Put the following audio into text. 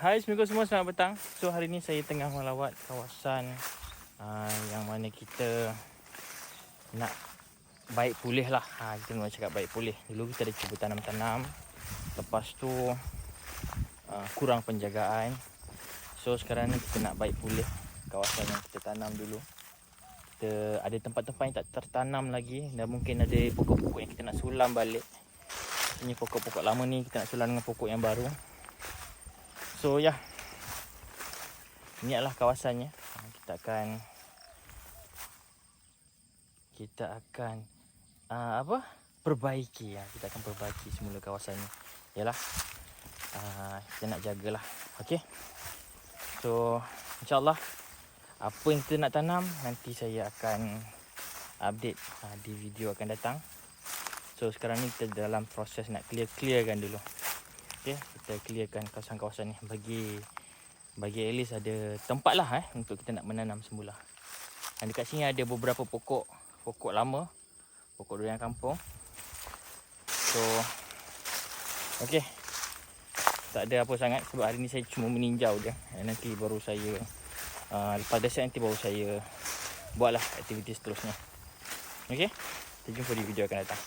Hai, Assalamualaikum semua, selamat petang. So hari ni saya tengah melawat kawasan yang mana kita nak baik pulih lah. Kita nak cakap baik pulih. Dulu kita ada cuba tanam-tanam, lepas tu kurang penjagaan. So sekarang ni kita nak baik pulih kawasan yang kita tanam dulu. Kita ada tempat-tempat yang tak tertanam lagi, dan mungkin ada pokok-pokok yang kita nak sulam balik. Ini pokok-pokok lama ni kita nak sulam dengan pokok yang baru. So ya, ini adalah kawasannya. Kita akan perbaiki. Kita akan perbaiki semula kawasannya. Yalah, kita nak jagalah. Okey. So insyaAllah apa yang kita nak tanam nanti saya akan update di video akan datang. So sekarang ni kita dalam proses nak clearkan dulu. Okey, kita clearkan kawasan-kawasan ni bagi at least ada tempat lah untuk kita nak menanam semula. Dan dekat sini ada beberapa pokok lama, pokok durian kampung. So okey, tak ada apa sangat sebab hari ni saya cuma meninjau je. Nanti baru saya lepas dasar nanti baru saya buatlah aktiviti seterusnya. Okey, kita jumpa di video akan datang.